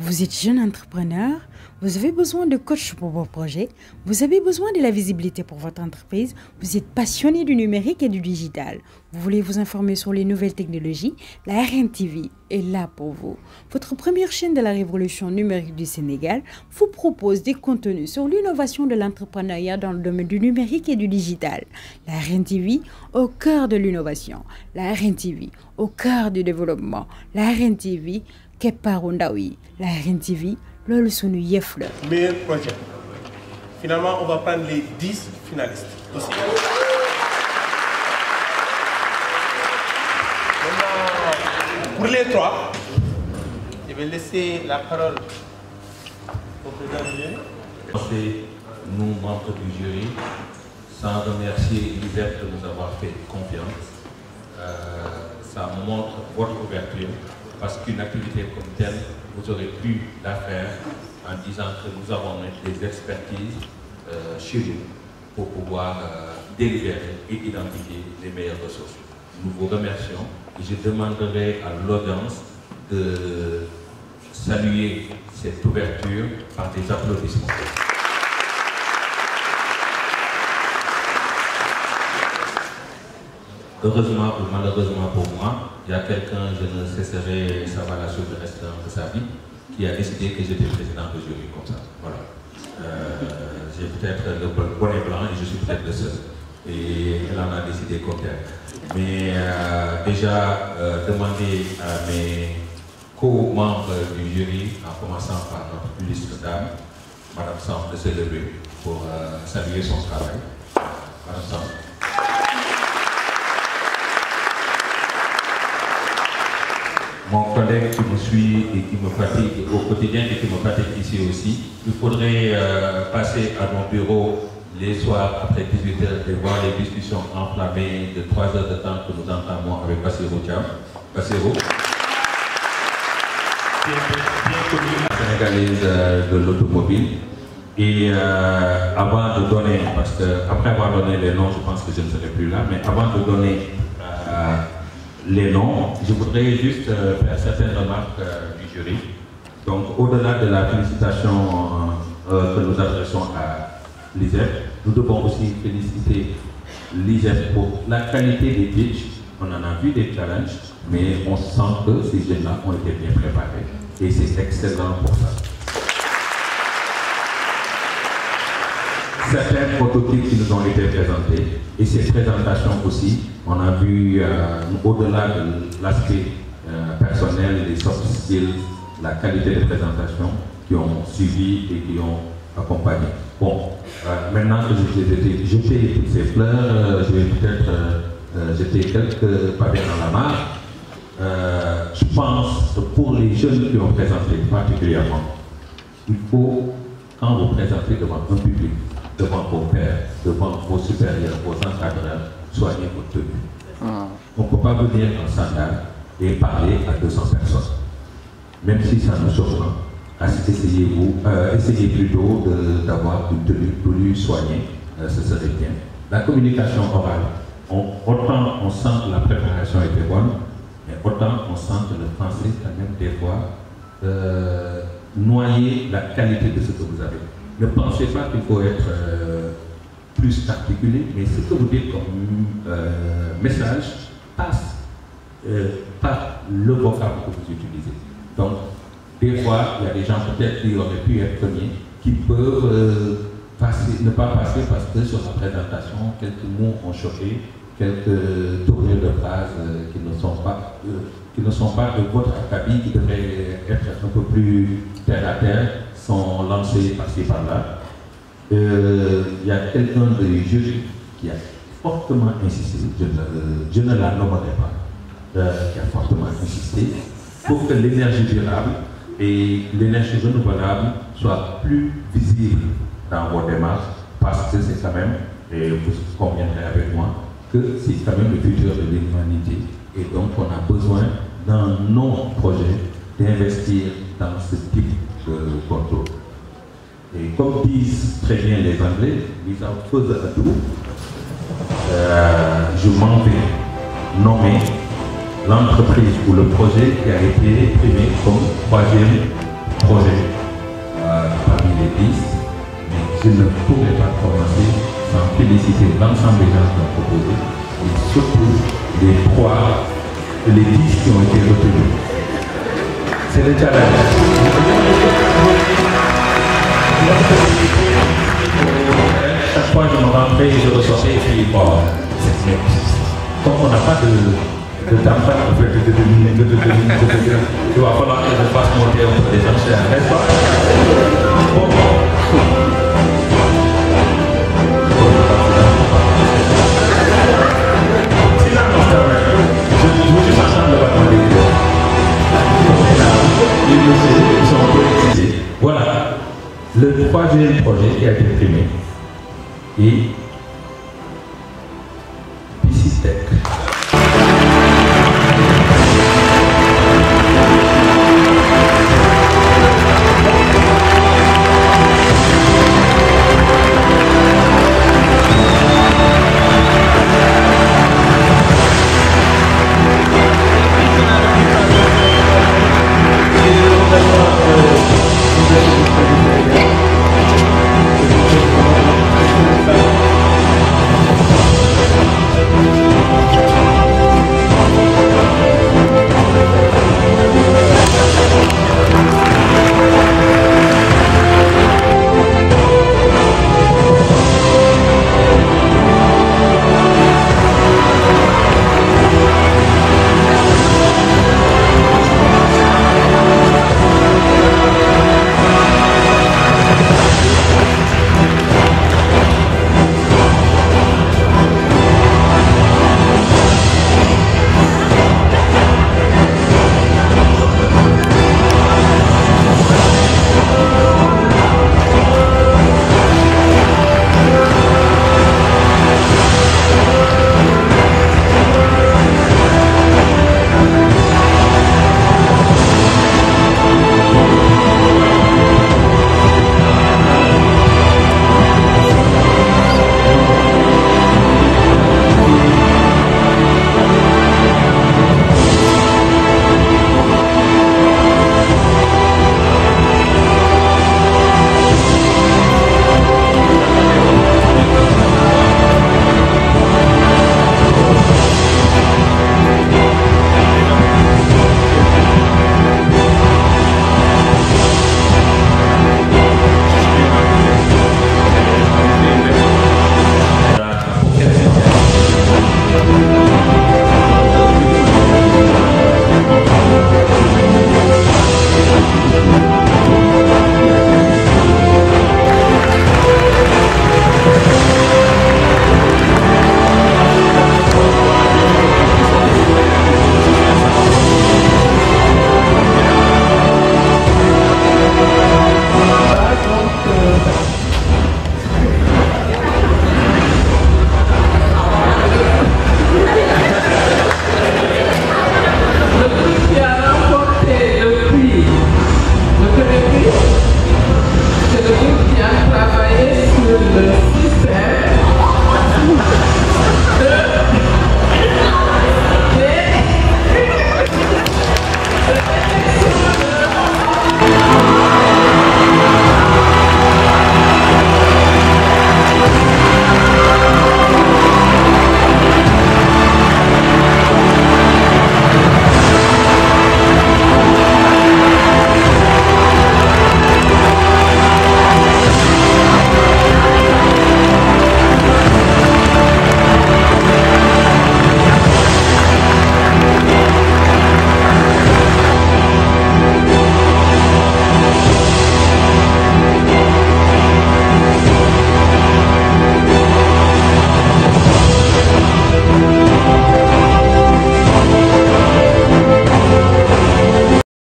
Vous êtes jeune entrepreneur, vous avez besoin de coach pour vos projets, vous avez besoin de la visibilité pour votre entreprise, vous êtes passionné du numérique et du digital. Vous voulez vous informer sur les nouvelles technologies, la RNTV est là pour vous. Votre première chaîne de la révolution numérique du Sénégal vous propose des contenus sur l'innovation de l'entrepreneuriat dans le domaine du numérique et du digital. La RNTV au cœur de l'innovation, la RNTV au cœur du développement, la RNTV Keparu Ndaw yi, la RNTV loolu sunu yëf la. Meilleur projet. Finalement, on va prendre les 10 finalistes aussi. Maintenant, pour les 3, je vais laisser la parole au président du jury. Nous, membres du jury, sans remercier Lisette de nous avoir fait confiance. Ça montre votre ouverture. Parce qu'une activité comme telle, vous aurez pu la faire en disant que nous avons des expertises chez nous pour pouvoir délibérer et identifier les meilleures ressources. Nous vous remercions et je demanderai à l'audience de saluer cette ouverture par des applaudissements. Heureusement ou malheureusement pour moi, il y a quelqu'un, je ne cesserai, ça va la chose de rester de sa vie, qui a décidé que j'étais président de jury comme ça. Voilà. J'ai peut-être le bonnet blanc et je suis peut-être le seul. Et elle en a décidé comme tel. Mais déjà, demander à mes co-membres du jury, en commençant par notre illustre dame, Madame Sam, de se lever pour saluer son travail. Madame Sam. Mon collègue qui me suit et qui me fatigue au quotidien et qui me fatigue ici aussi, il faudrait passer à mon bureau les soirs après 18h et voir les discussions enflammées de 3 heures de temps que nous entamons avec Bassirou Thiam. Bassirou, bien connue sénégalaise de l'automobile. Et avant de donner, parce qu'après avoir donné les noms, je pense que je ne serai plus là, mais avant de donner les noms, je voudrais juste faire certaines remarques du jury. Donc, au-delà de la félicitation que nous adressons à Lisette, nous devons aussi féliciter Lisette pour la qualité des pitchs. On en a vu des challenges, mais on sent que ces jeunes-là ont été bien préparés. Et c'est excellent pour ça. Certains prototypes qui nous ont été présentés et ces présentations aussi, on a vu au-delà de l'aspect personnel, les soft skills, la qualité de présentation qui ont suivi et qui ont accompagné. Bon, maintenant que j'ai jeté toutes ces fleurs, je vais peut-être jeter quelques pavés dans la mare. Je pense que pour les jeunes qui ont présenté particulièrement, il faut, quand vous présentez devant un public, devant vos pairs, devant vos supérieurs, vos encadreurs, soignez votre tenue. On ne peut pas venir en sandales et parler à 200 personnes. Même si ça nous choque pas, essayez plutôt d'avoir une tenue plus soignée, ce serait bien. La communication orale, autant on sent que la préparation était bonne, mais autant on sent que le français, quand même, des fois, noyer la qualité de ce que vous avez. Ne pensez pas qu'il faut être plus articulé, mais ce que vous dites comme message passe par le vocable que vous utilisez. Donc, des fois, il y a des gens peut-être qui auraient pu être premiers, qui peuvent ne pas passer parce que sur la présentation, quelques mots ont choqué, quelques tournures de phrases qui ne sont pas de votre acabit, qui devraient être un peu plus terre à terre, sont lancés par-ci par-là. Il y a quelqu'un de jury qui a fortement insisté, je ne la nommerai pas, qui a fortement insisté pour que l'énergie durable et l'énergie renouvelable soient plus visibles dans vos démarches, parce que c'est quand même, et vous conviendrez avec moi, que c'est quand même le futur de l'humanité. Et donc on a besoin dans nos projets d'investir dans ce type de contrôle. Et comme disent très bien les Anglais, without further ado, je m'en vais nommer l'entreprise ou le projet qui a été primé comme troisième projets parmi les 10, mais je ne pourrais pas commencer sans féliciter l'ensemble des gens qui ont proposé, et surtout les 10 qui ont été retenus. C'est le challenge. Chaque fois je me rentrais et je ressortais et puis bon, comme on n'a pas de campagne, il va falloir que je fasse monter un peu des enchères, n'est-ce pas? Bon. C'est là, je vous dis ensemble le bâtiment des ils sont précisés. Voilà, le troisième projet qui a été primé. Et